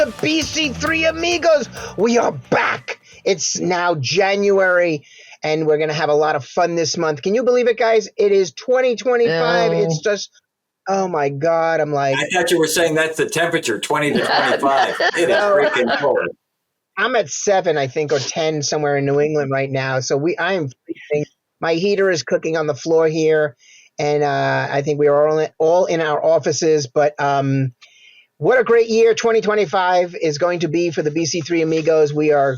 the BC3 Amigos. We are back. It's now January, and we're going to have a lot of fun this month. Can you believe it, guys? It is 2025. It's just, oh my God. I'm like, I thought you were saying that's the temperature, 20 to 25. It is freaking cold. I'm at 7, I think, or 10 somewhere in New England right now. So I am freezing. My heater is cooking on the floor here, and I think we are all in our offices. But what a great year 2025 is going to be for the BC3 Amigos. We are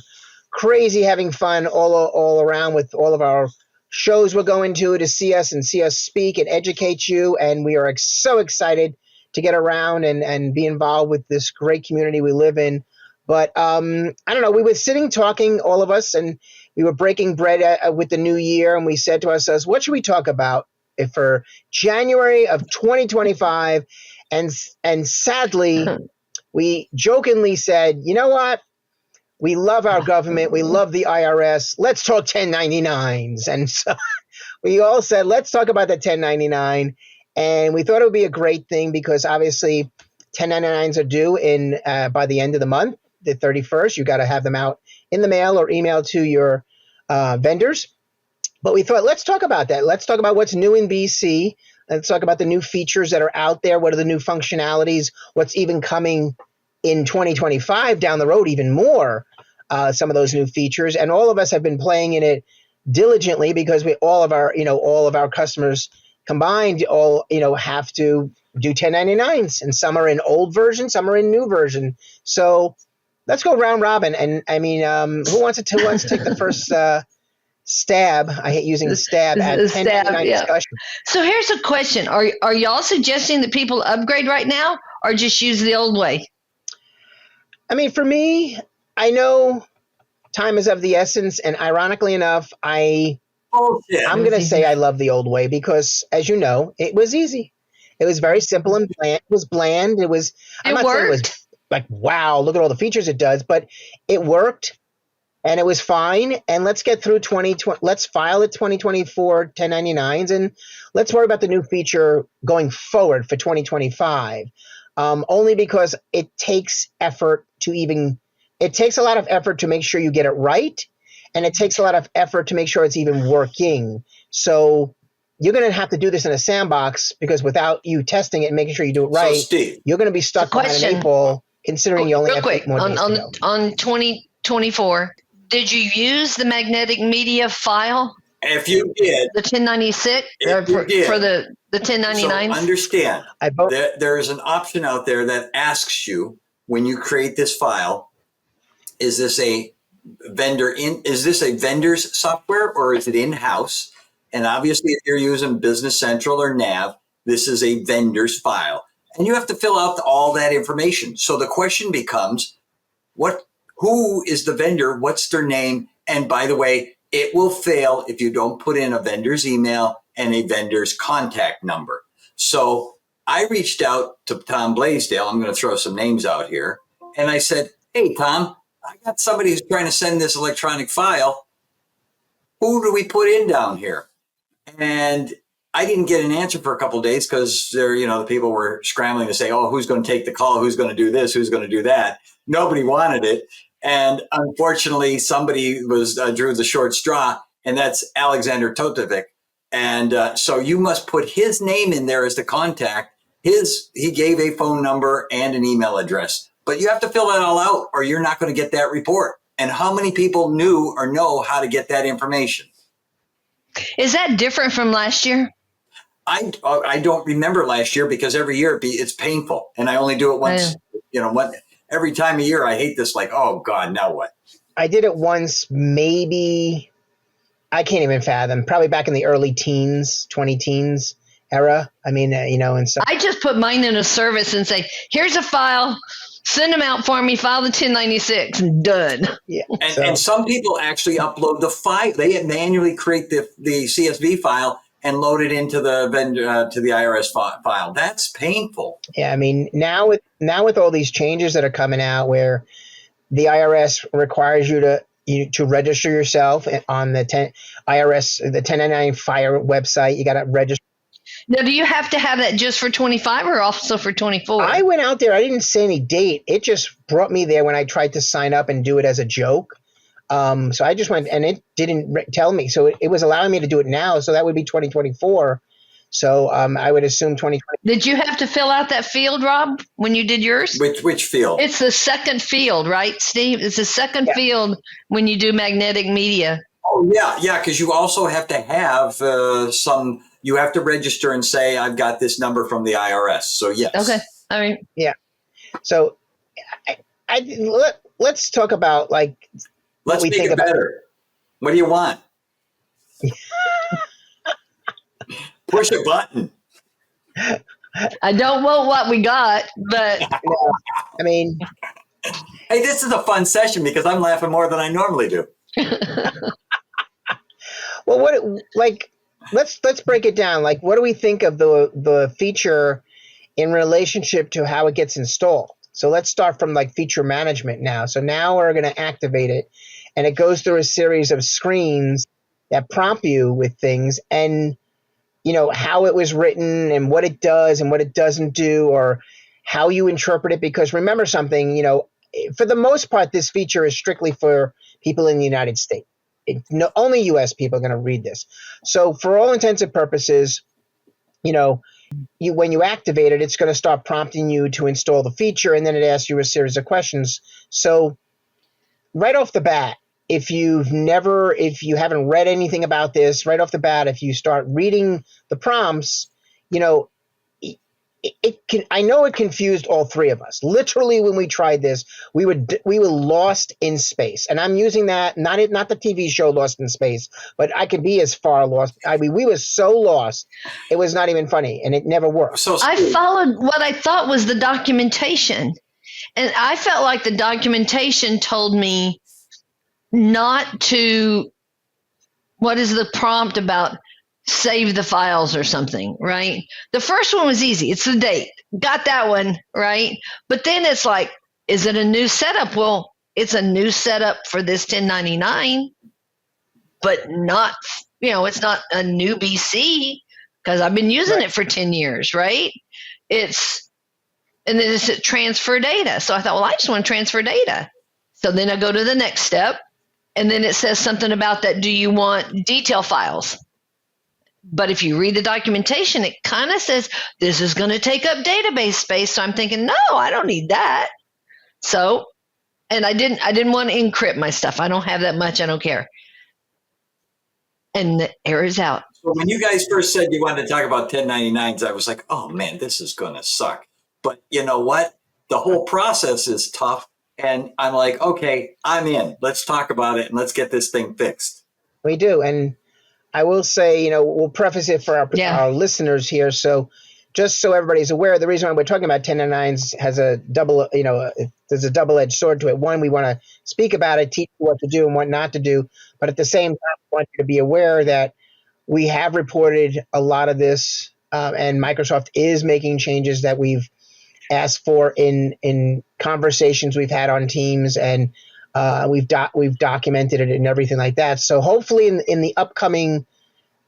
crazy having fun all around with all of our shows we're going to see us and see us speak and educate you. And we are so excited to get around and be involved with this great community we live in. But I don't know, we were sitting talking, all of us, and we were breaking bread with the new year, and we said to ourselves, what should we talk about for January of 2025? And sadly, we jokingly said, you know what? We love our government. We love the IRS. Let's talk 1099s. And so we all said, let's talk about the 1099. And we thought it would be a great thing because obviously 1099s are due by the end of the month. The 31st, you got to have them out in the mail or email to your vendors. But we thought, let's talk about that. Let's talk about what's new in BC. Let's talk about the new features that are out there. What are the new functionalities? What's even coming in 2025 down the road, even more, some of those new features. And all of us have been playing in it diligently because all of our customers combined have to do 1099s, and some are in old version, some are in new version. So let's go round robin. And I mean, who wants to take the first stab? I hate using stab at 1099 discussion. So here's a question. Are y'all suggesting that people upgrade right now or just use the old way? I mean, for me, I know time is of the essence. And ironically enough, I'm going to say I love the old way because, as you know, it was easy. It was very simple and bland. It was bland. I'm not saying it was like, wow, look at all the features it does, but it worked and it was fine. And let's get through 2020. Let's file it 2024 1099s and let's worry about the new feature going forward for 2025. Only because it takes effort it takes a lot of effort to make sure you get it right. And it takes a lot of effort to make sure it's even working. So you're going to have to do this in a sandbox because without you testing it and making sure you do it right, you're going to be stuck behind an 8 ball, considering you only have 8 more days to go. On 2024, did you use the magnetic media file? If you did. The 1096 for the 1099? So understand, there is an option out there that asks you when you create this file, is this a vendor's software or is it in-house? And obviously, if you're using Business Central or Nav, this is a vendor's file. And you have to fill out all that information. So the question becomes, who is the vendor? What's their name? And by the way, it will fail if you don't put in a vendor's email and a vendor's contact number. So I reached out to Tom Blaisdell. I'm going to throw some names out here. And I said, hey, Tom, I got somebody who's trying to send this electronic file. Who do we put in down here? And I didn't get an answer for a couple of days because the people were scrambling to say, oh, who's going to take the call? Who's going to do this? Who's going to do that? Nobody wanted it. And unfortunately, somebody drew the short straw, and that's Alexander Totovic. And so you must put his name in there as the contact. He gave a phone number and an email address. But you have to fill that all out or you're not going to get that report. And how many people knew or know how to get that information? Is that different from last year? I don't remember last year because every year it's painful. And I only do it once, every time a year. I hate this, like, oh God, now what? I did it once, maybe, I can't even fathom, probably back in the early teens, 20 teens era. I mean, and so. I just put mine in a service and say, here's a file. Send them out for me, file the 1096, and done. Yeah. And some people actually upload the file. They manually create the CSV file and load it into the vendor to the IRS file. That's painful. Yeah, I mean, now with all these changes that are coming out, where the IRS requires you to register yourself on the 1099 Fire website, you got to register. Now, do you have to have that just for 25 or also for 24? I went out there. I didn't say any date. It just brought me there when I tried to sign up and do it as a joke. So I just went, and it didn't tell me. So it was allowing me to do it now. So that would be 2024. So I would assume 2020. Did you have to fill out that field, Rob, when you did yours? Which field? It's the second field, right, Steve? It's the second field when you do magnetic media. Oh, yeah, because you also have to have you have to register and say, I've got this number from the IRS. So, yes. Okay. All right. Yeah. So let's talk about like, let's we make think it about better. What do you want? Push a button. I don't want what we got, but I mean, hey, this is a fun session because I'm laughing more than I normally do. well, let's break it down. Like, what do we think of the feature in relationship to how it gets installed? So let's start from like feature management now. So now we're going to activate it, and it goes through a series of screens that prompt you with things, and how it was written and what it does and what it doesn't do, or how you interpret it. Because remember something, for the most part, this feature is strictly for people in the United States. Only U.S. people are going to read this. So for all intents and purposes, when you activate it, it's going to start prompting you to install the feature, and then it asks you a series of questions. So right off the bat, if you haven't read anything about this, right off the bat, if you start reading the prompts, I know it confused all three of us. Literally, when we tried this, we were lost in space, and I'm using that not the TV show Lost in Space, but I could be as far lost. I mean, we were so lost, it was not even funny, and it never worked. So I followed what I thought was the documentation, and I felt like the documentation told me not to. What is the prompt about? Save the files or something, right? The first one was easy. It's the date. Got that one, right? But then it's like, is it a new setup? Well, it's a new setup for this 1099, but not, it's not a new BC because I've been using it for 10 years, right? And then it's transfer data. So I thought, well, I just want to transfer data. So then I go to the next step, and then it says something about that. Do you want detail files? But if you read the documentation, it kind of says this is going to take up database space. So I'm thinking, no, I don't need that. So, and I didn't want to encrypt my stuff. I don't have that much. I don't care. And the error is out. So when you guys first said you wanted to talk about 1099s, I was like, oh man, this is going to suck. But you know what? The whole process is tough. And I'm like, okay, I'm in. Let's talk about it and let's get this thing fixed. We do. And I will say, we'll preface it for our listeners here. So just so everybody's aware, the reason why we're talking about 1099s has a there's a double-edged sword to it. One, we want to speak about it, teach you what to do and what not to do. But at the same time, we want you to be aware that we have reported a lot of this, and Microsoft is making changes that we've asked for in conversations we've had on Teams, and we've documented it and everything like that. So hopefully in the upcoming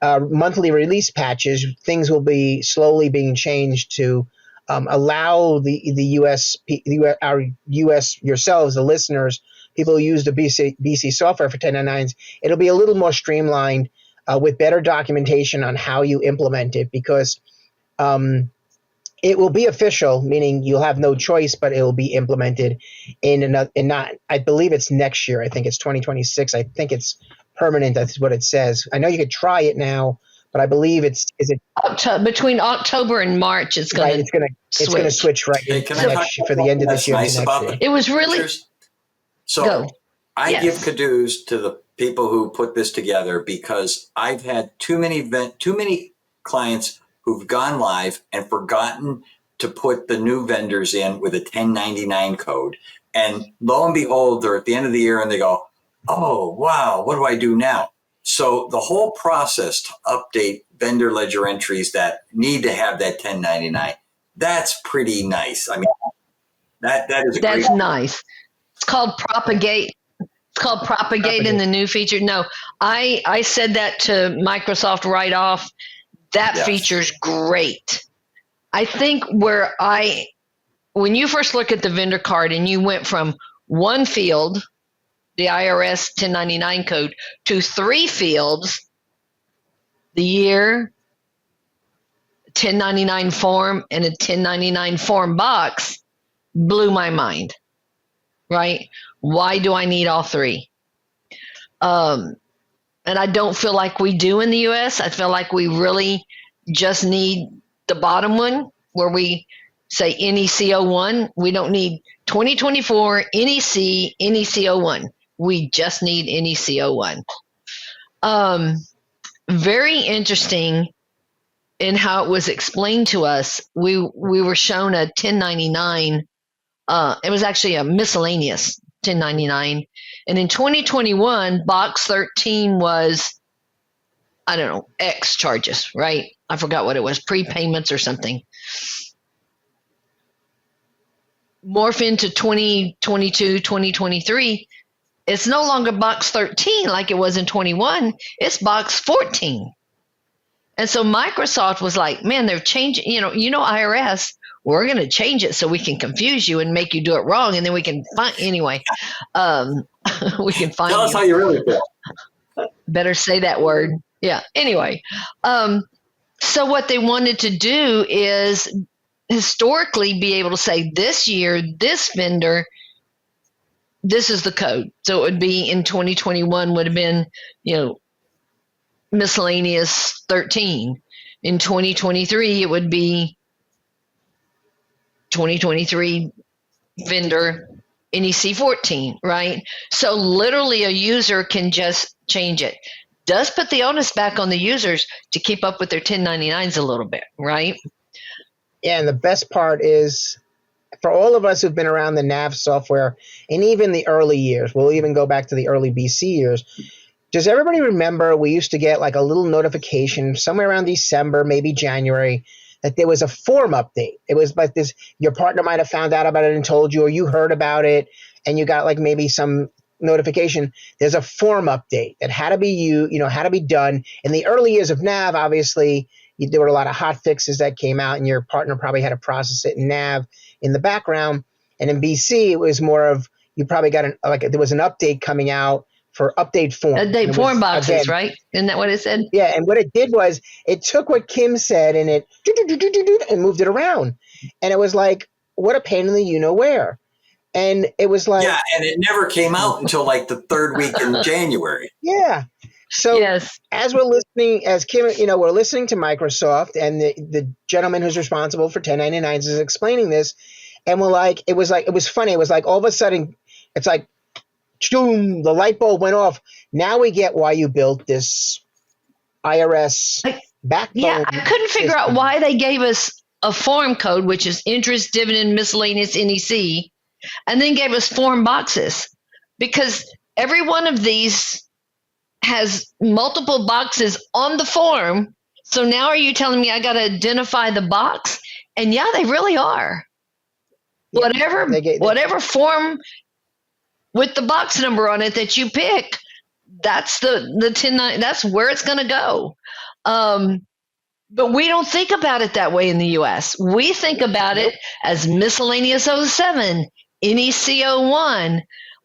monthly release patches, things will be slowly being changed to allow the our US yourselves, the listeners, people who use the BC software for 1099s, it'll be a little more streamlined with better documentation on how you implement it, because it will be official, meaning you'll have no choice, but it will be implemented I believe it's next year. I think it's 2026. I think it's permanent. That's what it says. I know you could try it now, but I believe between October and March. It's going to switch right for the end of this year. Nice about year. It was really so. I give kudos to the people who put this together, because I've had too many clients who've gone live and forgotten to put the new vendors in with a 1099 code. And lo and behold, they're at the end of the year and they go, oh, wow, what do I do now? So the whole process to update vendor ledger entries that need to have that 1099, that's pretty nice. I mean, that's nice. It's called propagate. It's called propagate in the new feature. No, I said that to Microsoft right off. That Yes. feature's great. I think when you first look at the vendor card and you went from one field, the IRS 1099 code, to 3 fields, the year, 1099 form, and a 1099 form box, blew my mind, right? Why do I need all 3? And I don't feel like we do in the US. I feel like we really just need the bottom one where we say NEC01. We don't need 2024 NEC, NEC01. We just need NEC01. Very interesting in how it was explained to us. We were shown a 1099. It was actually a miscellaneous 1099. And in 2021, box 13 was, I don't know, X charges, right? I forgot what it was, prepayments or something. Morph into 2022, 2023, it's no longer box 13 like it was in 21. It's box 14. And so Microsoft was like, man, they're changing, IRS, we're going to change it so we can confuse you and make you do it wrong. And then we can find, anyway, we can find Tell us how you really feel. Better say that word. Yeah. Anyway, so what they wanted to do is historically be able to say this year, this vendor, this is the code. So it would be in 2021 would have been, miscellaneous 13. In 2023, it would be 2023 vendor NEC 14, right? So literally a user can just change it. Does put the onus back on the users to keep up with their 1099s a little bit, right? Yeah, and the best part is for all of us who've been around the NAV software and even the early years, we'll even go back to the early BC years. Does everybody remember we used to get like a little notification somewhere around December, maybe January, that there was a form update? It was like this, your partner might have found out about it and told you, or you heard about it and you got like maybe some notification. There's a form update that had to be had to be done. In the early years of NAV, obviously, there were a lot of hot fixes that came out and your partner probably had to process it in NAV in the background. And in BC, it was more of, you probably got there was an update coming out for update form. Update form boxes, again, right? Isn't that what it said? Yeah, and what it did was it took what Kim said and it and moved it around. And it was like, what a pain in the you-know-where. And it was like... Yeah, and it never came out until like the 3rd week in January. Yeah. So yes. As we're listening, as Kim, we're listening to Microsoft and the gentleman who's responsible for 1099s is explaining this. And we're like, it was funny. It was like all of a sudden, it's like, boom, the light bulb went off. Now we get why you built this IRS backbone. Yeah, I couldn't figure out why they gave us a form code, which is interest, dividend, miscellaneous, NEC, and then gave us form boxes, because every one of these has multiple boxes on the form. So now are you telling me I got to identify the box? And yeah, they really are. Yeah, whatever form with the box number on it that you pick, that's the 10, that's where it's going to go. But we don't think about it that way in the US. We think about it as miscellaneous 07, NEC 01.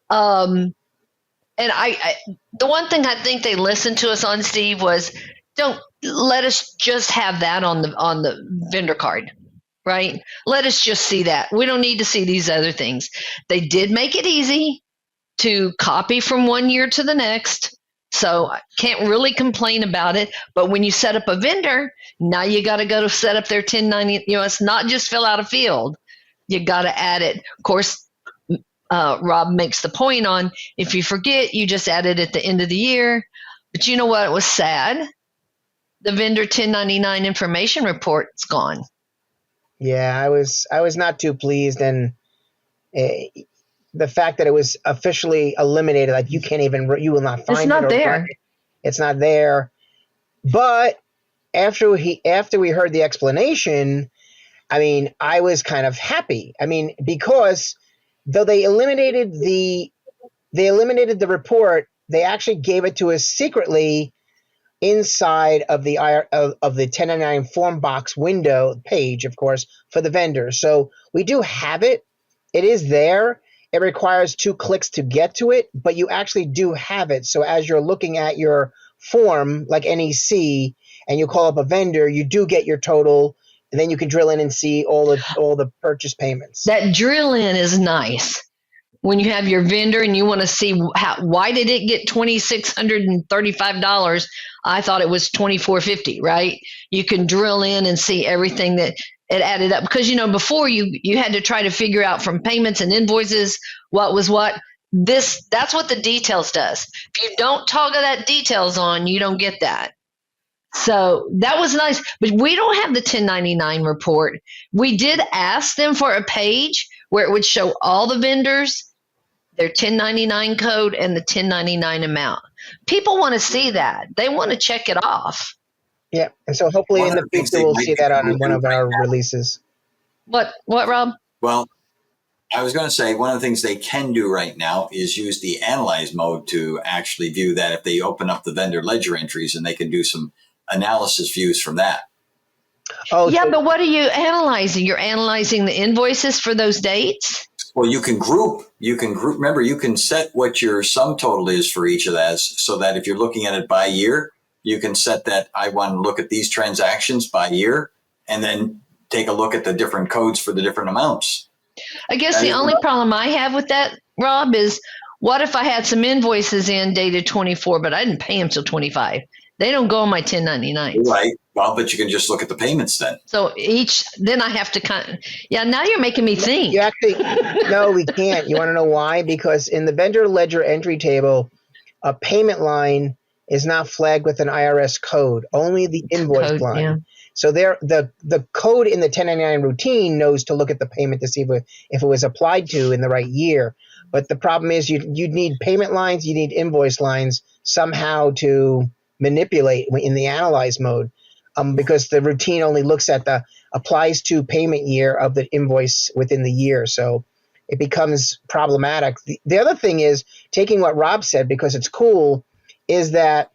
And I the one thing I think they listened to us on, Steve, was don't let us just have that on the vendor card, right? Let us just see that. We don't need to see these other things. They did make it easy to copy from one year to the next. So I can't really complain about it. But when you set up a vendor, now you got to go to set up their 1090. It's not just fill out a field. You got to add it. Of course, Rob makes the point on, if you forget, you just add it at the end of the year. But you know what? It was sad. The vendor 1099 information report's gone. Yeah, I was not too pleased. And the fact that it was officially eliminated, like you will not find it. It's not there. It's not there. But after we heard the explanation, I mean, I was kind of happy. I mean, because though they eliminated the report, they actually gave it to us secretly inside of the of the 1099 form box window page, of course, for the vendor. So we do have it. It is there. It requires 2 clicks to get to it, but you actually do have it. So as you're looking at your form, like NEC, and you call up a vendor, you do get your total, and then you can drill in and see all the purchase payments. That drill in is nice. When you have your vendor and you want to see why did it get $2,635? I thought it was $2,450, right? You can drill in and see everything that it added up, because before you had to try to figure out from payments and invoices what was what. That's what the details does. If you don't toggle that details on, you don't get that. So that was nice, but we don't have the 1099 report. We did ask them for a page where it would show all the vendors, their 1099 code, and the 1099 amount. People want to see that. They want to check it off. Yeah, and so hopefully in the future we'll see that on one of our releases. What, Rob? Well, I was going to say one of the things they can do right now is use the analyze mode to actually view that. If they open up the vendor ledger entries, and they can do some analysis views from that. Oh, yeah, but what are you analyzing? You're analyzing the invoices for those dates? Well, you can group. Remember, you can set what your sum total is for each of those, so that if you're looking at it by year, you can set that I want to look at these transactions by year, and then take a look at the different codes for the different amounts. I guess the only problem I have with that, Rob, is what if I had some invoices in dated 24, but I didn't pay them till 25? They don't go on my 1099. Right. Well, but you can just look at the payments then. So then I have to now you're making me think. You actually, no, we can't. You want to know why? Because in the vendor ledger entry table, a payment line is not flagged with an IRS code, only the invoice line. Yeah. So the code in the 1099 routine knows to look at the payment to see if it was applied to in the right year. But the problem is you need payment lines, you need invoice lines somehow to manipulate in the analyze mode, because the routine only looks at the applies to payment year of the invoice within the year. So it becomes problematic. The other thing is, taking what Rob said, because it's cool, is that,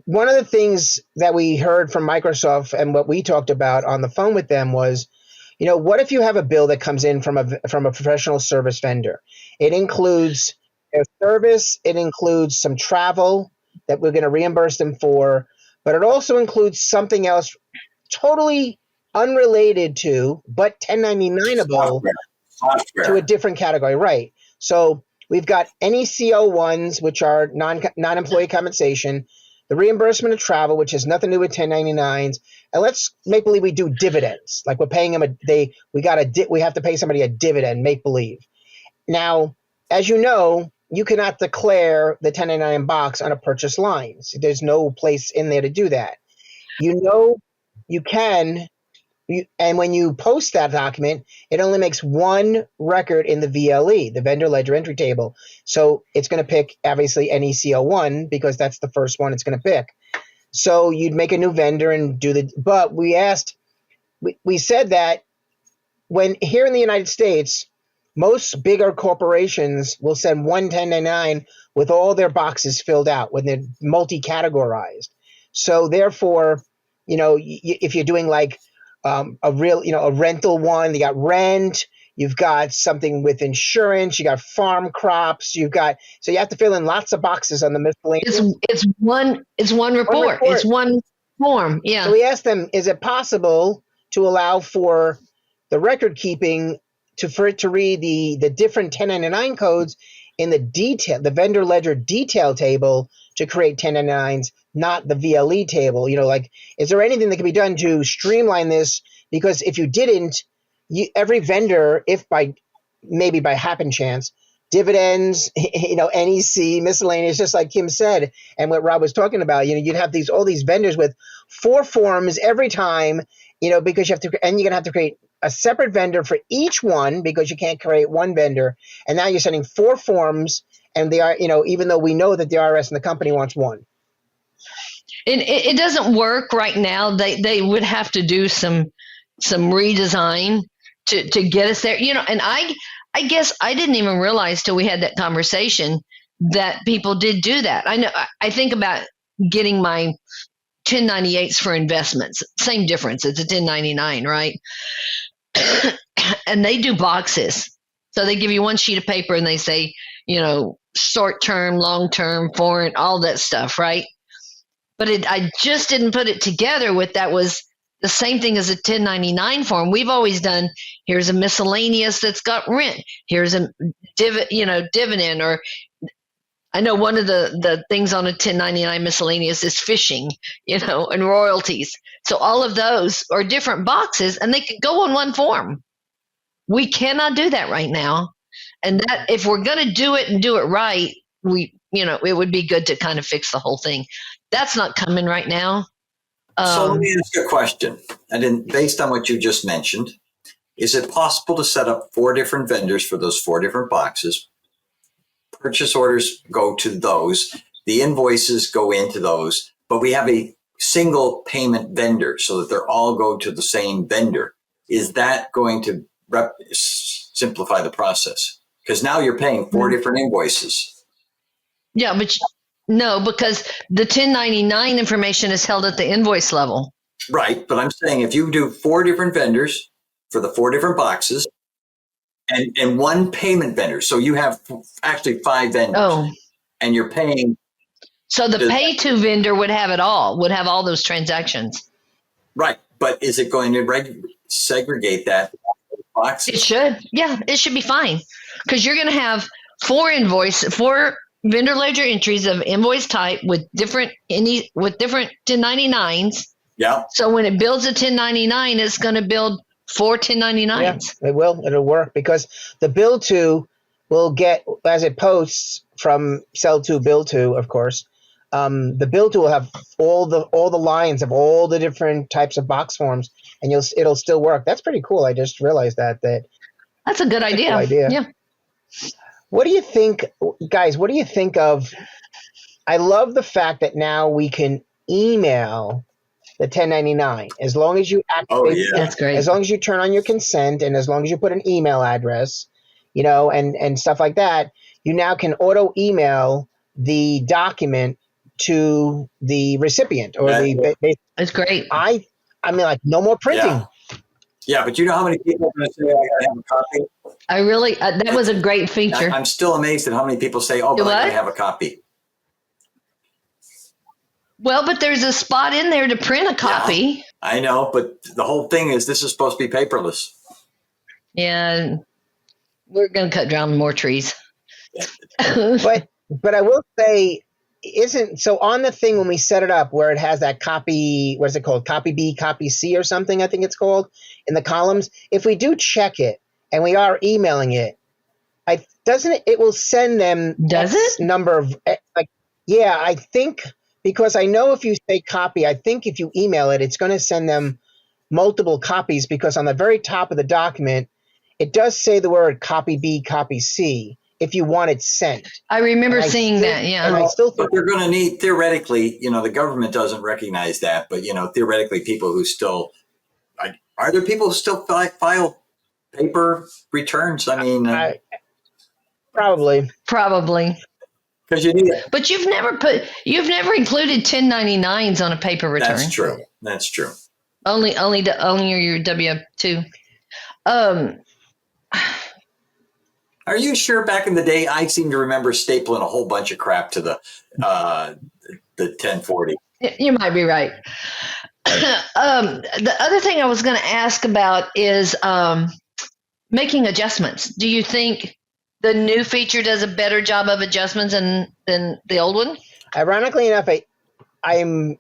one of the things that we heard from Microsoft and what we talked about on the phone with them was, what if you have a bill that comes in from a professional service vendor? It includes their service, it includes some travel that we're going to reimburse them for, but it also includes something else totally unrelated to, but 1099able to a different category, right? So we've got NECO1s, which are non-employee compensation, the reimbursement of travel, which has nothing to do with 1099s, and let's make believe we do dividends, like we're paying them we have to pay somebody a dividend, make believe. Now, as you know, you cannot declare the 1099 box on a purchase line. So there's no place in there to do that. You can, and when you post that document, it only makes one record in the VLE, the vendor ledger entry table. So it's going to pick, obviously, NECO1, because that's the first one it's going to pick. So you'd make a new vendor and but we said that when here in the United States, most bigger corporations will send one 1099 with all their boxes filled out when they're multi-categorized. So therefore, if you're doing like a rental one, you got rent, you've got something with insurance, you got farm crops, so you have to fill in lots of boxes on the miscellaneous. It's one report. It's one form. Yeah. So we asked them, is it possible to allow for the record keeping for it to read the different 1099 codes in the vendor ledger detail table to create 1099s, not the VLE table? Is there anything that can be done to streamline this? Because if you didn't, every vendor, maybe by happen chance, dividends, NEC, miscellaneous, just like Kim said, and what Rob was talking about, you'd have all these vendors with 4 forms every time, because you're going to have to create a separate vendor for each one, because you can't create one vendor. And now you're sending 4 forms, and they are, even though we know that the IRS and the company wants one. It doesn't work right now. They would have to do some redesign to get us there. And I guess I didn't even realize till we had that conversation that people did do that. I know. I think about getting my 1098s for investments. Same difference. It's a 1099, right? And they do boxes. So they give you one sheet of paper and they say, short term, long term, foreign, all that stuff, right? But I just didn't put it together with that was the same thing as a 1099 form. We've always done, here's a miscellaneous that's got rent. Here's a dividend, or I know one of the things on a 1099 miscellaneous is fishing, and royalties. So all of those are different boxes and they could go on one form. We cannot do that right now. And that if we're going to do it and do it right, it would be good to kind of fix the whole thing. That's not coming right now. So let me ask you a question. And based on what you just mentioned, is it possible to set up 4 different vendors for those 4 different boxes? Purchase orders go to those. The invoices go into those. But we have a single payment vendor so that they're all go to the same vendor. Is that going to simplify the process? Because now you're paying 4 different invoices. Yeah, but no, because the 1099 information is held at the invoice level. Right, but I'm saying if you do 4 different vendors for the 4 different boxes and one payment vendor, so you have actually 5 vendors, and you're paying. So the pay to vendor would have it all, would have all those transactions. Right, but is it going to segregate that boxes? It should. Yeah, it should be fine because you're going to have 4 vendor ledger entries of invoice type with different 1099s. Yeah. So when it builds a 1099, it's going to build 4 1099s. Yeah, it will. It'll work because the bill to will get, as it posts from sell to bill to, of course, the bill to will have all the lines of all the different types of box forms, and it'll still work. That's pretty cool. I just realized that. That's a good idea. Cool idea. Yeah. What do you think, guys? What do you think of? I love the fact that now we can email the 1099 as long as you activate. That's great. As long as you turn on your consent and as long as you put an email address, and stuff like that, you now can auto email the document to the recipient or It's great. I mean, like, no more printing. Yeah. Yeah, but you know how many people are going to say, I got to have a copy? I really, that was a great feature. I'm still amazed at how many people say, but I got to have a copy. Well, but there's a spot in there to print a copy. Yeah, I know, but the whole thing is this is supposed to be paperless. Yeah, we're going to cut down more trees. But I will say, so on the thing when we set it up where it has that copy, what is it called? Copy B, copy C or something, I think it's called, in the columns. If we do check it and we are emailing it, it will send them number of, I think, because I know if you say copy, I think if you email it, it's going to send them multiple copies because on the very top of the document, it does say the word copy B, copy C. If you want it sent. I remember seeing that, yeah. And I still think but they're going to need, theoretically, the government doesn't recognize that, but, theoretically, people who still, are there people who still file paper returns? I mean. Probably. Because you need it. But you've never included 1099s on a paper return. That's true. Only your W-2. Are you sure back in the day, I seem to remember stapling a whole bunch of crap to the 1040? You might be right. The other thing I was going to ask about is making adjustments. Do you think the new feature does a better job of adjustments than the old one? Ironically enough, I'm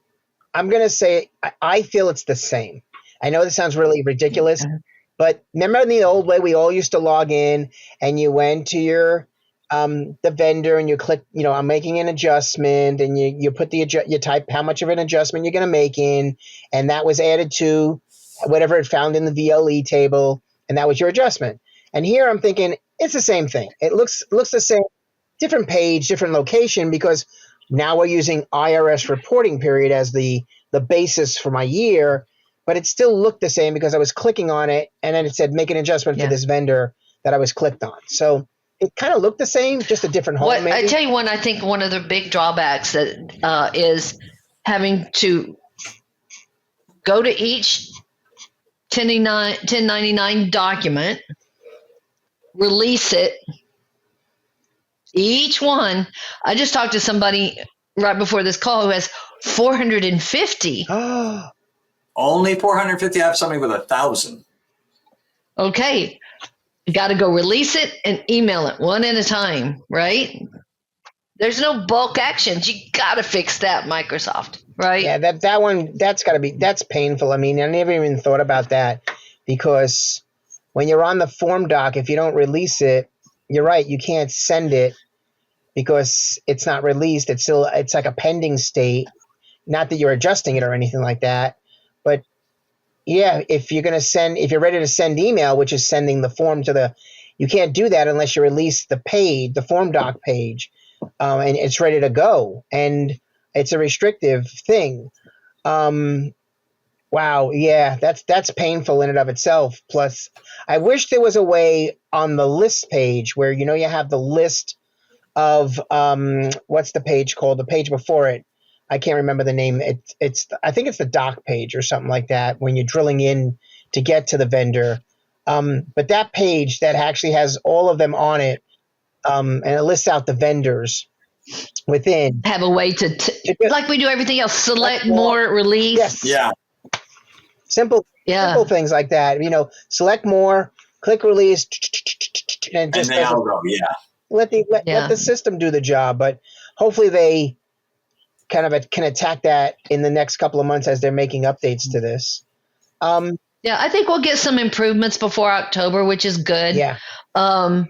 going to say I feel it's the same. I know this sounds really ridiculous. But remember in the old way, we all used to log in and you went to your the vendor and you click, I'm making an adjustment and you put you type how much of an adjustment you're going to make in, and that was added to whatever it found in the VLE table, and that was your adjustment. And here I'm thinking it's the same thing. It looks the same, different page, different location, because now we're using IRS reporting period as the basis for my year. But it still looked the same because I was clicking on it and then it said make an adjustment for this vendor that I was clicked on. So it kind of looked the same, just a different home. What Maybe. I tell you, I think one of the big drawbacks that is having to go to each 1099 document, release it, each one. I just talked to somebody right before this call who has 450. Oh, Only 450. I have somebody with 1,000. Okay, you got to go release it and email it one at a time, right? There's no bulk actions. You got to fix that, Microsoft, right? yeah, that one, that's painful. I mean, I never even thought about that, because when you're on the form doc, if you don't release it, you're right, you can't send it because it's not released. It's like a pending state. Not that you're adjusting it or anything like that, but yeah, if you're ready to send email, which is sending the form you can't do that unless you release the form doc page, and it's ready to go. And it's a restrictive thing. Wow, yeah, that's painful in and of itself. Plus, I wish there was a way on the list page where you have the list of what's the page called? The page before it. I can't remember the name. I think it's the doc page or something like that when you're drilling in to get to the vendor. But that page that actually has all of them on it, and it lists out the vendors within. Have a way to like we do everything else, select more, release. Yes. Yeah. Simple things like that. Select more, click release, and just then I'll go. Yeah. Let the system do the job. But hopefully they kind of can attack that in the next couple of months as they're making updates to this. Yeah, I think we'll get some improvements before October, which is good. Yeah. I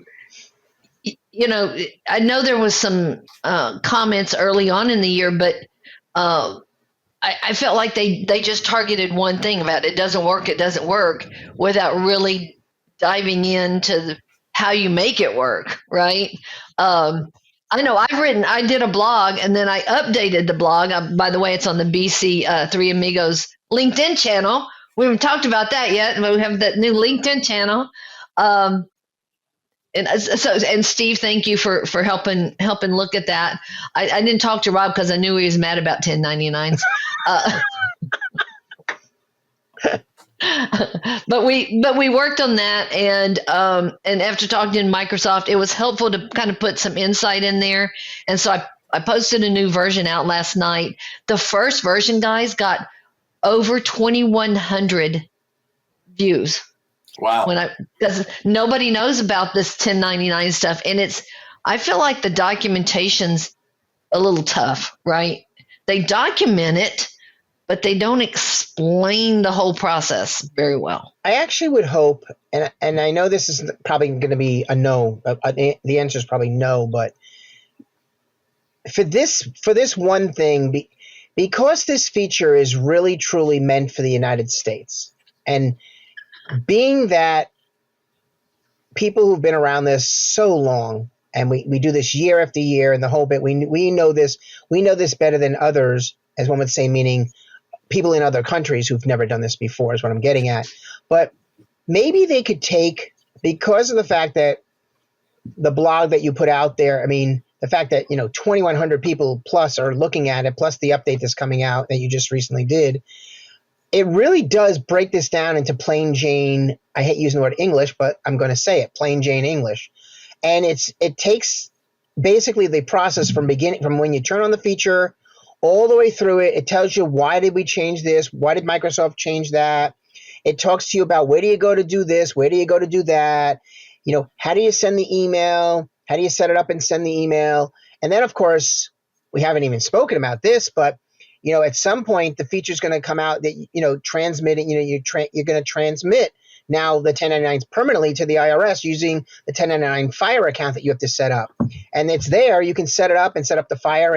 know there was some comments early on in the year, but I felt like they just targeted one thing about it doesn't work without really diving into how you make it work, right? I know I did a blog and then I updated the blog. By the way, it's on the BC3 Amigos LinkedIn channel. We haven't talked about that yet, but we have that new LinkedIn channel. And Steve, thank you for helping look at that. I didn't talk to Rob because I knew he was mad about 1099s. But we worked on that, and after talking to Microsoft, it was helpful to kind of put some insight in there. And so I posted a new version out last night. The first version, guys, got over 2,100 views. Wow. Because nobody knows about this 1099 stuff, and I feel like the documentation's a little tough, right? They document it, but they don't explain the whole process very well. I actually would hope, and I know this is probably going to be a no. The answer is probably no, but for this one thing, because this feature is really truly meant for the United States, and being that people who've been around this so long, and we do this year after year, and the whole bit, we know this better than others, as one would say, meaning people in other countries who've never done this before is what I'm getting at. But maybe they could take, because of the fact that the blog that you put out there, I mean, the fact that 2,100 people plus are looking at it, plus the update that's coming out that you just recently did, it really does break this down into plain Jane. I hate using the word English, but I'm going to say it, plain Jane English. And it takes basically the process from when you turn on the feature all the way through it. It tells you, why did we change this? Why did Microsoft change that? It talks to you about, where do you go to do this? Where do you go to do that? How do you send the email? How do you set it up and send the email? And then, of course, we haven't even spoken about this, but at some point the feature's going to come out that transmit it. You're going to transmit now the 1099s permanently to the IRS using the 1099 Fire account that you have to set up, and it's there. You can set it up and set up the Fire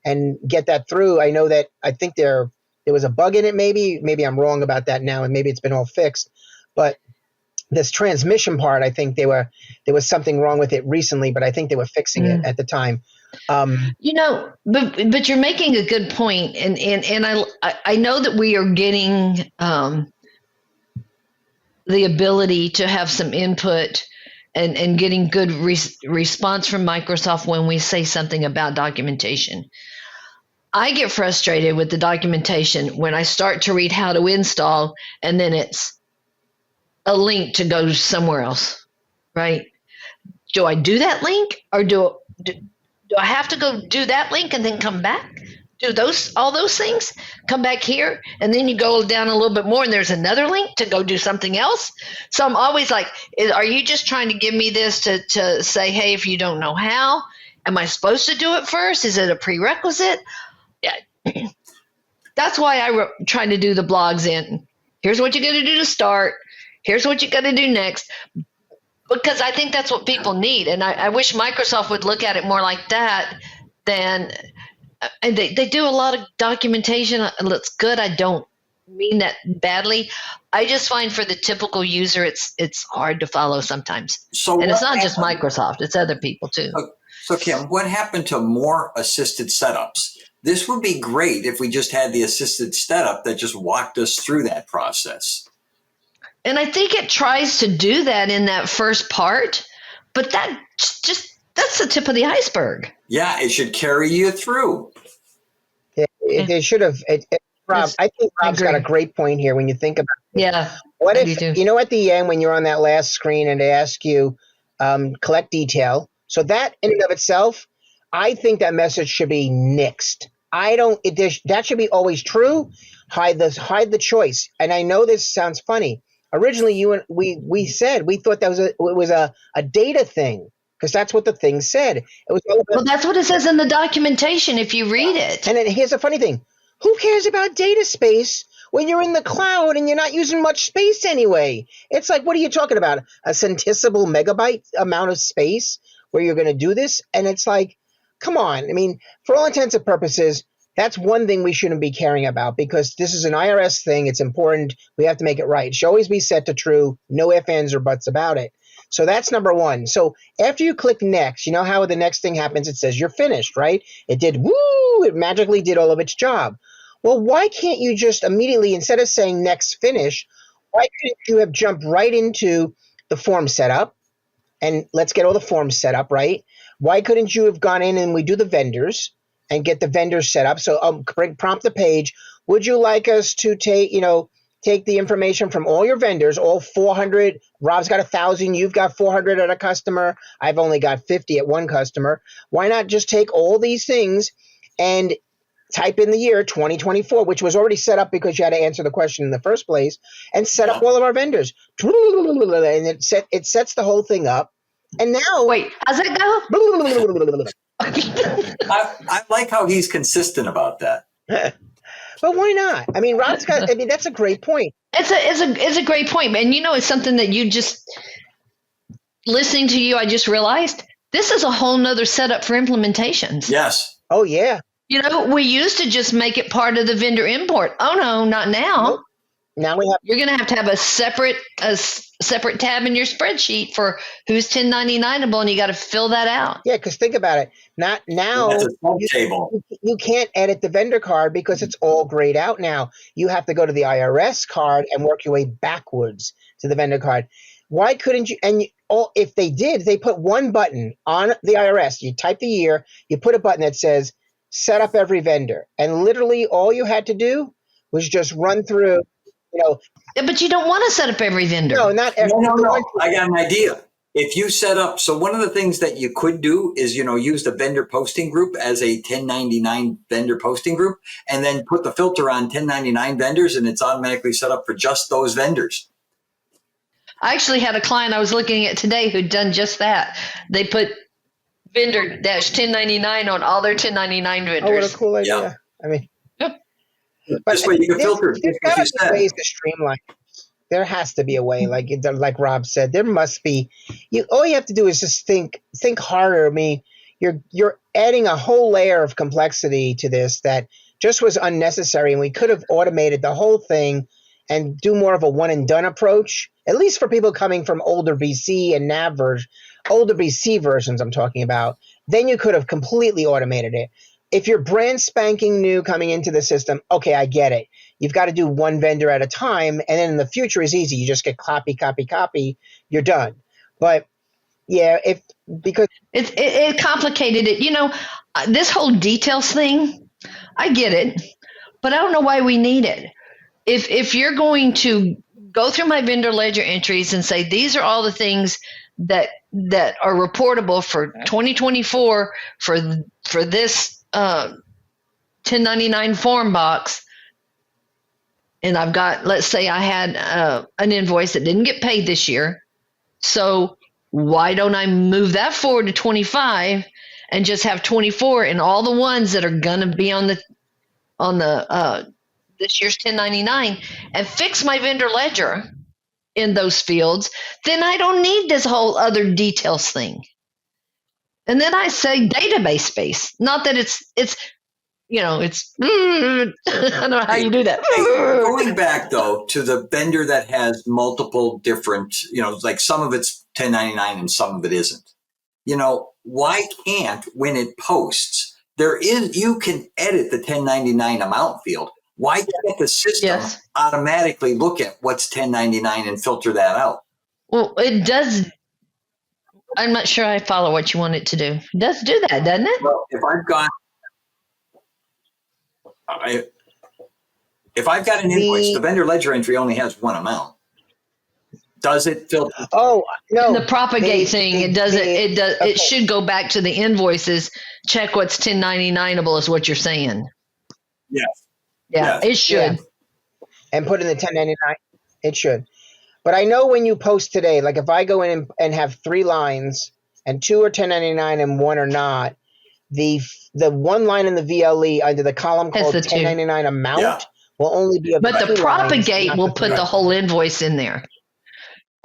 and get that through. I know that I think there was a bug in it. Maybe I'm wrong about that now, and maybe it's been all fixed. But this transmission part, I think there was something wrong with it recently, but I think they were fixing it at the time. But you're making a good point, and I know that we are getting the ability to have some input and getting good response from Microsoft when we say something about documentation. I get frustrated with the documentation when I start to read how to install and then it's a link to go somewhere else, right? Do I do that link or do I have to go do that link and then come back? Do all those things? Come back here and then you go down a little bit more and there's another link to go do something else. So I'm always like, are you just trying to give me this to say, hey, if you don't know how, am I supposed to do it first? Is it a prerequisite? Yeah. That's why I try to do the blogs in. Here's what you're going to do to start. Here's what you got to do next. Because I think that's what people need. And I wish Microsoft would look at it more like that than, and they do a lot of documentation. It's good. I don't mean that badly. I just find for the typical user, it's hard to follow sometimes. And it's not just Microsoft, it's other people too. So Kim, what happened to more assisted setups? This would be great if we just had the assisted setup that just walked us through that process. And I think it tries to do that in that first part, but that's the tip of the iceberg. Yeah, it should carry you through. It should have. Rob, I think Rob's got a great point here when you think about it. Yeah. What if, at the end when you're on that last screen and they ask you collect detail. So that in and of itself, I think that message should be nixed. That should be always true. Hide the choice. And I know this sounds funny. Originally, we said we thought that was a data thing because that's what the thing said. It was well, that's what it says in the documentation if you read it. And here's a funny thing: who cares about data space when you're in the cloud and you're not using much space anyway? It's like, what are you talking about? A centesimal megabyte amount of space where you're going to do this? And it's like, come on. I mean, for all intents and purposes, that's one thing we shouldn't be caring about because this is an IRS thing. It's important. We have to make it right. It should always be set to true. No ifs, ands, or buts about it. So that's number one. So after you click next, you know how the next thing happens? It says you're finished, right? It did, it magically did all of its job. Well, why can't you just immediately, instead of saying next finish, why couldn't you have jumped right into the form setup? And let's get all the forms set up, right? Why couldn't you have gone in and we do the vendors and get the vendors set up? So prompt the page. Would you like us to take the information from all your vendors, all 400? Rob's got 1,000. You've got 400 at a customer. I've only got 50 at one customer. Why not just take all these things and type in the year 2024, which was already set up because you had to answer the question in the first place, and set up all of our vendors. And it sets the whole thing up. And now, wait, how's it go? I like how he's consistent about that. But why not? I mean, Rob's got. I mean, that's a great point. It's a great point, and it's something that you just listening to you. I just realized this is a whole nother setup for implementations. Yes. Oh yeah. We used to just make it part of the vendor import. Oh no, not now. Nope. Now you're going to have a separate tab in your spreadsheet for who's 1099able, and you got to fill that out. Yeah, because think about it. Not now. That's a table. You can't edit the vendor card because it's all grayed out now. You have to go to the IRS card and work your way backwards to the vendor card. Why couldn't you? And if they did, they put one button on the IRS. You type the year, you put a button that says set up every vendor, and literally all you had to do was just run through. But you don't want to set up every vendor. No, not every. No. I got an idea. If you set up, so one of the things that you could do is, use the vendor posting group as a 1099 vendor posting group, and then put the filter on 1099 vendors, and it's automatically set up for just those vendors. I actually had a client I was looking at today who'd done just that. They put vendor-1099 on all their 1099 vendors. Oh, what a cool idea. Yeah. I mean. But this way you can filter. There's got to be ways to streamline. There has to be a way, like Rob said. There must be. All you have to do is just think harder. I mean, you're adding a whole layer of complexity to this that just was unnecessary, and we could have automated the whole thing and do more of a one and done approach. At least for people coming from older VC and NAV older VC versions, I'm talking about. Then you could have completely automated it. If you're brand spanking new coming into the system, okay, I get it. You've got to do one vendor at a time, and then in the future is easy. You just get copy, you're done. But Yeah, if because It complicated it. This whole details thing, I get it, but I don't know why we need it. If you're going to go through my vendor ledger entries and say these are all the things that are reportable for 2024 for this 1099 form box, and I've got, let's say I had an invoice that didn't get paid this year, so why don't I move that forward to 25 and just have 24 and all the ones that are going to be on the this year's 1099 and fix my vendor ledger in those fields? Then I don't need this whole other details thing. And then I say database space. Not that it's I don't know how you do that. Hey, going back though to the vendor that has multiple different, like some of it's 1099 and some of it isn't. Why can't, when it posts, you can edit the 1099 amount field. Why can't the system automatically look at what's 1099 and filter that out? Well, it does. I'm not sure I follow what you want it to do. It does do that, doesn't it? Well, if I've got an invoice, the vendor ledger entry only has one amount. Does it filter? Oh no, the propagate thing. It does. It does. Okay. It should go back to the invoices. Check what's 1099able is what you're saying. Yes. Yeah, it should. Yeah. And put in the 1099. It should. But I know when you post today, like if I go in and have 3 lines and 2 are 1099 and 1 are not, the one line in the VLE under the column called 1099 amount will only be. But the propagate will put the whole invoice in there.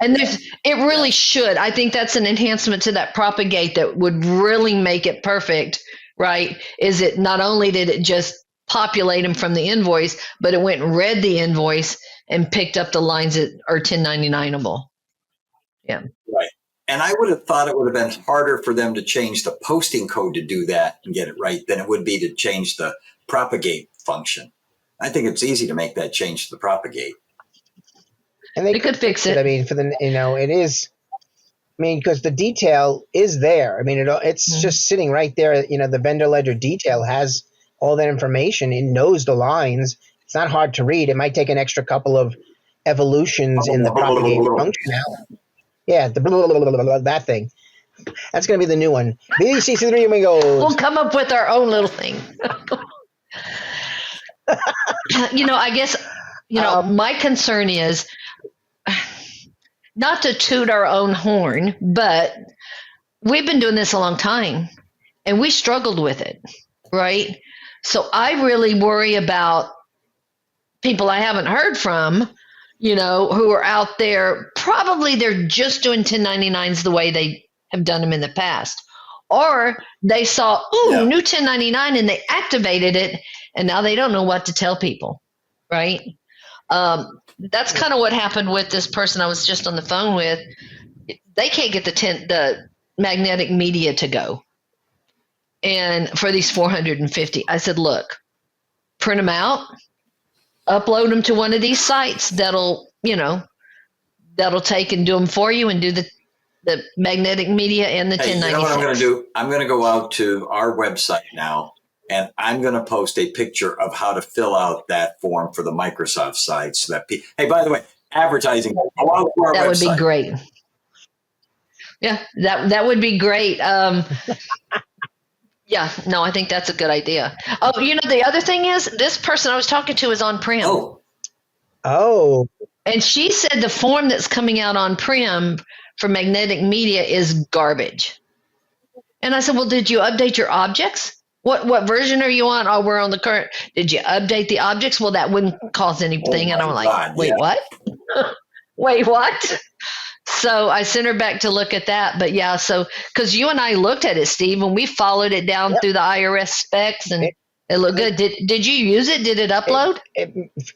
And it really should. I think that's an enhancement to that propagate that would really make it perfect, right? Is it not only did it just populate them from the invoice, but it went and read the invoice and picked up the lines that are 1099able. Yeah. Right. And I would have thought it would have been harder for them to change the posting code to do that and get it right than it would be to change the propagate function. I think it's easy to make that change to the propagate. And they could fix it. I mean, it is. I mean, because the detail is there. I mean, it's just sitting right there. The vendor ledger detail has all that information. It knows the lines. It's not hard to read. It might take an extra couple of evolutions in the propagate functionality. Yeah, that thing. That's going to be the new one. BC3 Amigos. We'll come up with our own little thing. I guess, my concern is not to toot our own horn, but we've been doing this a long time and we struggled with it, right? So I really worry about people I haven't heard from, who are out there. Probably they're just doing 1099s the way they have done them in the past. Or they saw, new 1099 and they activated it and now they don't know what to tell people, right? That's kind of what happened with this person I was just on the phone with. They can't get the magnetic media to go. And for these 450, I said, look, print them out, upload them to one of these sites that'll take and do them for you and do the magnetic media and the 1096. You know what I'm going to do? I'm going to go out to our website now and I'm going to post a picture of how to fill out that form for the Microsoft side. So that, hey, by the way, advertising. That would be great. Yeah, that would be great. Yeah, no, I think that's a good idea. Oh, the other thing is this person I was talking to is on-prem. Oh. And she said the form that's coming out on-prem for magnetic media is garbage. And I said, well, did you update your objects? What version are you on? Oh, we're on the current. Did you update the objects? Well, that wouldn't cause anything. And I'm like, wait, what? Wait, what? So I sent her back to look at that. But yeah, so because you and I looked at it, Steve, and we followed it down through the IRS specs and it looked good. Did you use it? Did it upload?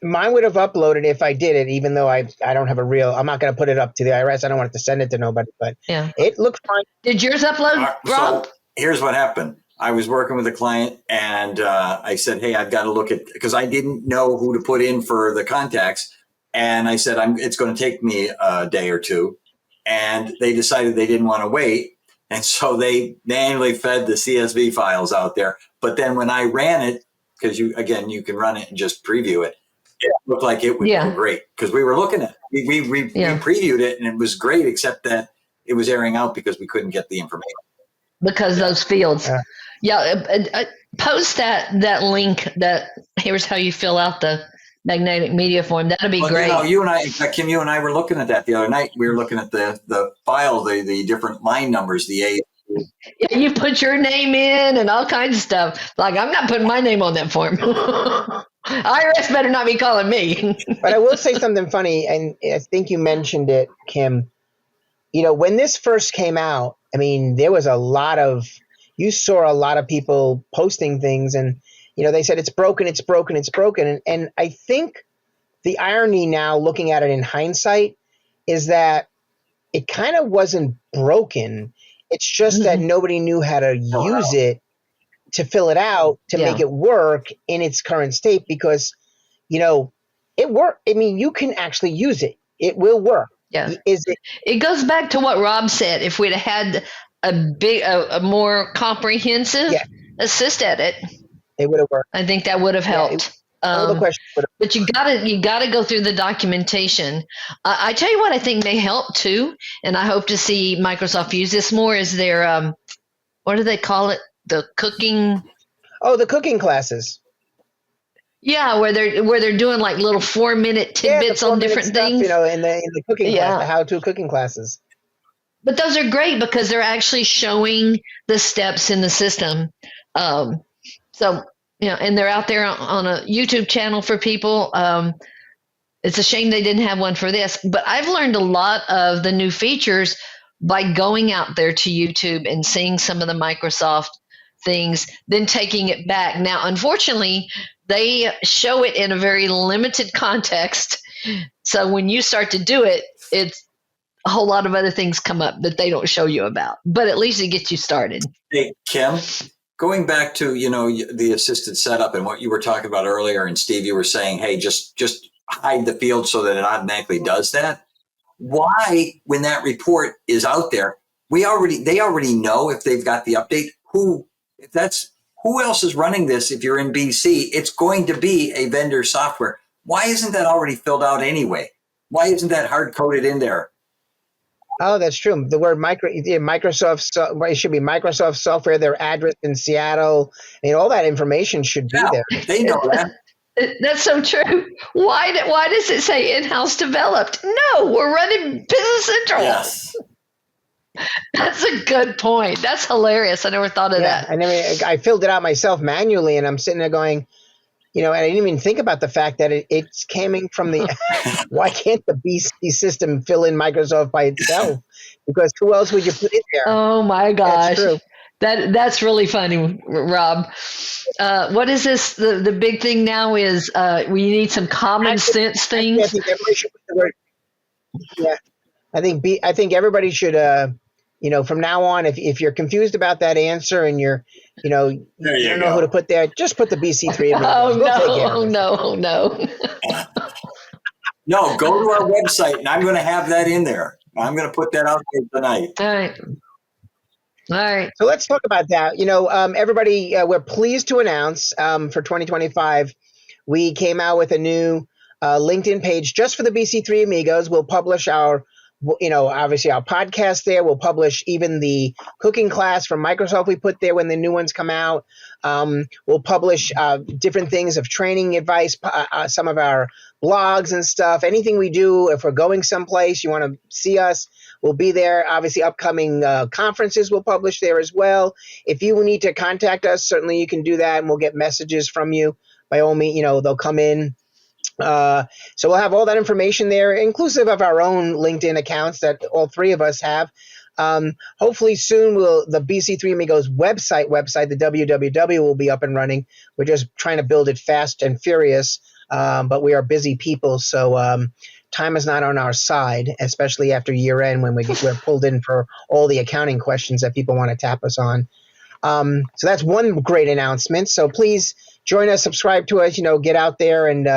Mine would have uploaded if I did it, even though I don't have I'm not going to put it up to the IRS. I don't want it to send it to nobody, but it looked fine. Did yours upload, Rob? So here's what happened. I was working with a client and I said, hey, I've got to look at, because I didn't know who to put in for the contacts. And I said, it's going to take me a day or two. and they decided they didn't want to wait. And so they manually fed the CSV files out there. But then when I ran it, because you can run it and just preview it, it looked like it would go great, because we were looking at it. We previewed it and it was great, except that it was airing out because we couldn't get the information. Because those fields. Post that link, that here's how you fill out the magnetic media form. That'd be great. You and I, Kim, you and I were looking at that the other night. We were looking at the file, the different line numbers, the A. Yeah, you put your name in and all kinds of stuff. Like, I'm not putting my name on that form. IRS better not be calling me. But I will say something funny, and I think you mentioned it, Kim. When this first came out, I mean, you saw a lot of people posting things, and they said it's broken. And I think the irony now, looking at it in hindsight, is that it kind of wasn't broken. It's just that nobody knew how to use it to fill it out, to make it work in its current state, because, it worked. I mean, you can actually use it. It will work. Yeah. It goes back to what Rob said. If we'd had a more comprehensive assist edit, it would have worked. I think that would have helped. All the questions but you gotta go through the documentation. I tell you what I think may help too, and I hope to see Microsoft use this more, is their what do they call it? The cooking. Oh, the cooking classes. Yeah, where they're doing like little 4-minute tidbits on different things. In the cooking class, the how-to cooking classes. But those are great because they're actually showing the steps in the system. So, and they're out there on a YouTube channel for people. It's a shame they didn't have one for this, but I've learned a lot of the new features by going out there to YouTube and seeing some of the Microsoft things, then taking it back. Now, unfortunately, they show it in a very limited context. So when you start to do it, it's a whole lot of other things come up that they don't show you about, but at least it gets you started. Hey, Kim, going back to, the assisted setup and what you were talking about earlier, and Steve, you were saying, hey, just hide the field so that it automatically does that. Why, when that report is out there, they already know if they've got the update, who else is running this. If you're in BC, it's going to be a vendor software. Why isn't that already filled out anyway? Why isn't that hard coded in there? Oh, that's true. The word Microsoft, it should be Microsoft software, their address in Seattle. I mean, all that information should be there. They know that. That's so true. Why does it say in-house developed? No, we're running Business Central. Yes. That's a good point. That's hilarious. I never thought of that. I filled it out myself manually, and I'm sitting there going, and I didn't even think about the fact that it's coming from the. Why can't the BC system fill in Microsoft by itself? Because who else would you put in there? Oh my gosh, that's true. That's really funny, Rob. What is this? The big thing now is we need some common sense things. I think everybody should put the word. Yeah, I think everybody should. From now on, if you're confused about that answer and you don't know who to put there, just put the BC3 Amigos. Oh no. No, go to our website, and I'm going to have that in there. I'm going to put that out there tonight. All right. So let's talk about that. Everybody, we're pleased to announce for 2025, we came out with a new LinkedIn page just for the BC3 Amigos. We'll publish obviously our podcast there. We'll publish even the cooking class from Microsoft we put there when the new ones come out. We'll publish different things of training advice, some of our blogs and stuff. Anything we do, if we're going someplace, you want to see us, we'll be there. Obviously, upcoming conferences we'll publish there as well. If you need to contact us, certainly you can do that, and we'll get messages from you. By all means, they'll come in. So we'll have all that information there, inclusive of our own LinkedIn accounts that all three of us have. Hopefully soon the BC3 Amigos website, the www will be up and running. We're just trying to build it fast and furious, but we are busy people, so time is not on our side, especially after year end when we're pulled in for all the accounting questions that people want to tap us on. So that's one great announcement. So please join us, subscribe to us, get out there and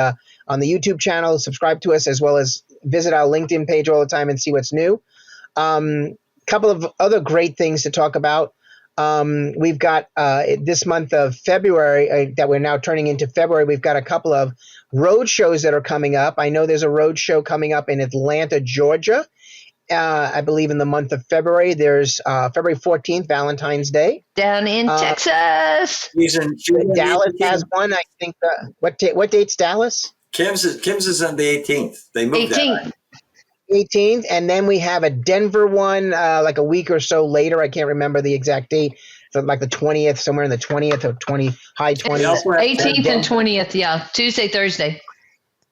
on the YouTube channel, subscribe to us, as well as visit our LinkedIn page all the time and see what's new. Couple of other great things to talk about. We've got this month of February that we're now turning into February. We've got a couple of road shows that are coming up. I know there's a road show coming up in Atlanta, Georgia. I believe in the month of February. There's February 14th, Valentine's Day. Down in Texas. Dallas has one. I think. What date's Dallas? Kim's is on the 18th. They moved 18th. that. 18th, and then we have a Denver one like a week or so later. I can't remember the exact date. So like the 20th, somewhere in the 20th or high 20s. 18th and 20th, yeah. Tuesday, Thursday.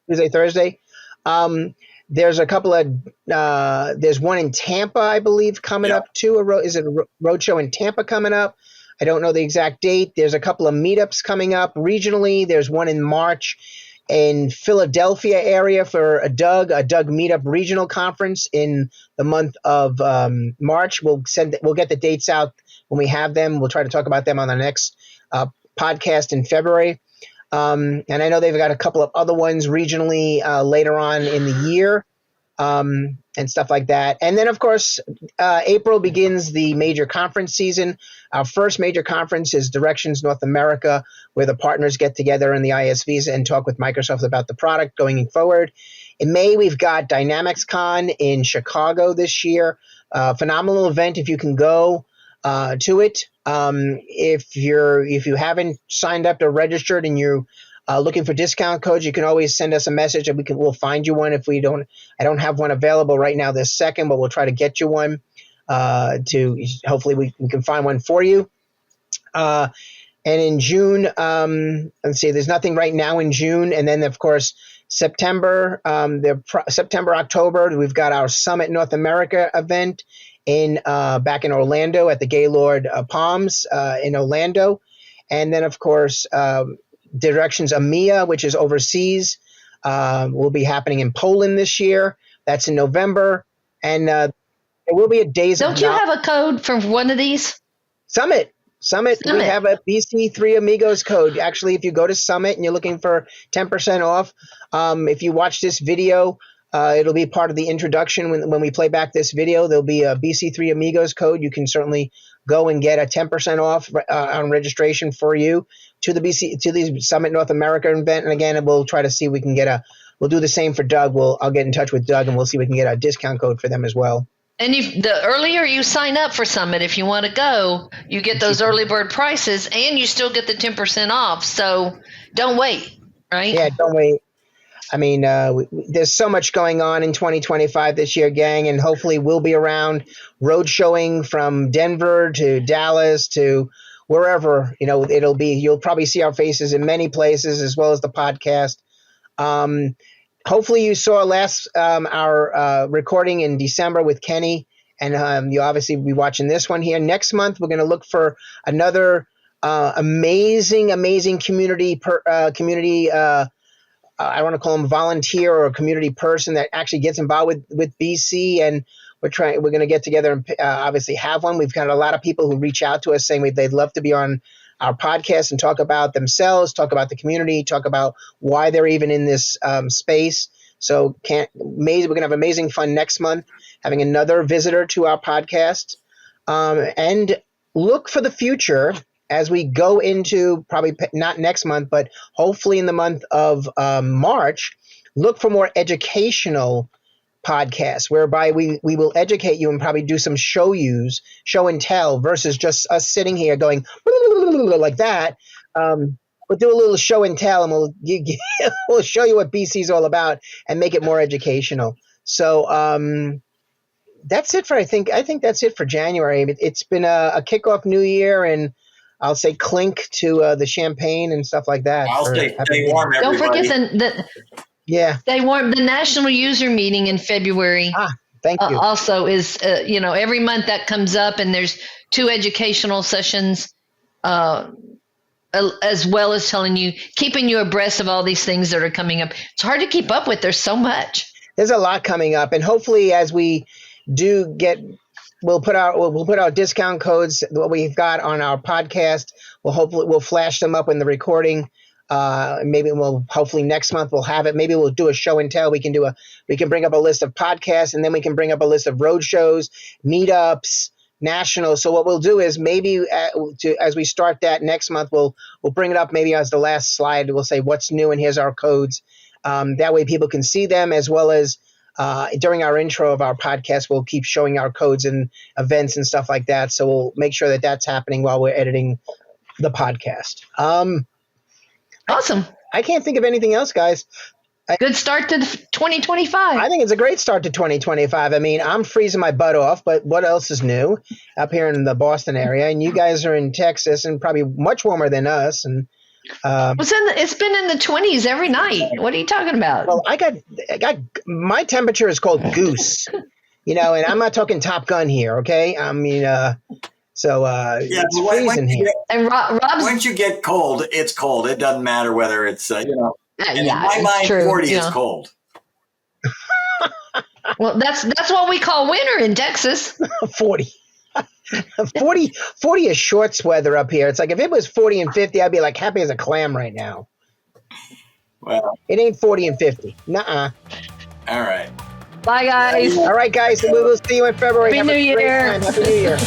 Thursday. There's a couple of there's one in Tampa, I believe, coming up too. Is it a road show in Tampa coming up? I don't know the exact date. There's a couple of meetups coming up regionally. There's one in March in Philadelphia area for a Doug Meetup Regional Conference in the month of March. We'll get the dates out when we have them. We'll try to talk about them on the next podcast in February. And I know they've got a couple of other ones regionally later on in the year and stuff like that. And then, of course, April begins the major conference season. Our first major conference is Directions North America, where the partners get together in the ISVs and talk with Microsoft about the product going forward. In May, we've got Dynamics Con in Chicago this year. Phenomenal event if you can go to it. If you haven't signed up or registered and you're looking for discount codes, you can always send us a message and we'll find you one. If I don't have one available right now this second, but we'll try to get you one to hopefully we can find one for you. And in June, let's see, there's nothing right now in June. And then of course, September, October, we've got our Summit North America event back in Orlando at the Gaylord Palms in Orlando. And then of course, Directions EMEA, which is overseas, will be happening in Poland this year. That's in November. And there will be a days Don't you have a code for one of these? Summit. We have a BC3 Amigos code. Actually, if you go to Summit and you're looking for 10% off, if you watch this video, it'll be part of the introduction. When we play back this video, there'll be a BC3 Amigos code. You can certainly go and get a 10% off on registration for you to the Summit North America event. And again, we'll try to see if we can we'll do the same for Doug. I'll get in touch with Doug and we'll see if we can get a discount code for them as well. And the earlier you sign up for Summit, if you want to go, you get those early bird prices and you still get the 10% off. So don't wait, right? Yeah, don't wait. I mean, there's so much going on in 2025 this year, gang, and hopefully we'll be around road showing from Denver to Dallas to wherever, it'll be. You'll probably see our faces in many places as well as the podcast. Hopefully you saw our recording in December with Kenny, and you'll obviously be watching this one here. Next month, we're going to look for another amazing community I want to call him volunteer or a community person that actually gets involved with BC, and we're going to get together and obviously have one. We've got a lot of people who reach out to us saying they'd love to be on our podcast and talk about themselves, talk about the community, talk about why they're even in this space. So we're going to have amazing fun next month, having another visitor to our podcast, and look for the future as we go into probably not next month, but hopefully in the month of March, look for more educational podcasts whereby we will educate you and probably do some show and tell versus just us sitting here going like that. We'll do a little show and tell and we'll show you what BC is all about and make it more educational. So that's it I think that's it for January. It's been a kickoff new year, and I'll say clink to the champagne and stuff like that. I'll stay warm, everybody. Don't forget stay warm. The National User Meeting in February. Thank you. Also is, every month that comes up, and there's 2 educational sessions, as well as keeping you abreast of all these things that are coming up. It's hard to keep up with. There's so much. There's a lot coming up, and hopefully as we do we'll put our discount codes, what we've got on our podcast. We'll flash them up in the recording Maybe hopefully next month we'll have it. Maybe we'll do a show and tell. We can bring up a list of podcasts, and then we can bring up a list of road shows, meetups, national. So what we'll do is maybe as we start that next month, we'll bring it up maybe as the last slide. We'll say what's new and here's our codes. That way people can see them, as well as during our intro of our podcast, we'll keep showing our codes and events and stuff like that. So we'll make sure that that's happening while we're editing the podcast. Awesome. I can't think of anything else, guys. Good start to 2025. I think it's a great start to 2025. I mean, I'm freezing my butt off, but what else is new up here in the Boston area? And you guys are in Texas and probably much warmer than us. And it's been in the 20s every night. What are you talking about? well, I got my temperature is called goose, and I'm not talking Top Gun here. Okay. I mean, it's freezing here. And Rob's, once you get cold, it's cold. It doesn't matter whether it's, and in my mind, true. 40 is cold. Well, that's what we call winter in Texas. 40. 40 is shorts weather up here. It's like if it was 40 and 50, I'd be like happy as a clam right now. Well, it ain't 40 and 50. Nuh-uh. All right. Bye, guys. All right, guys. We will see you in February. Happy New Year. Happy New Year.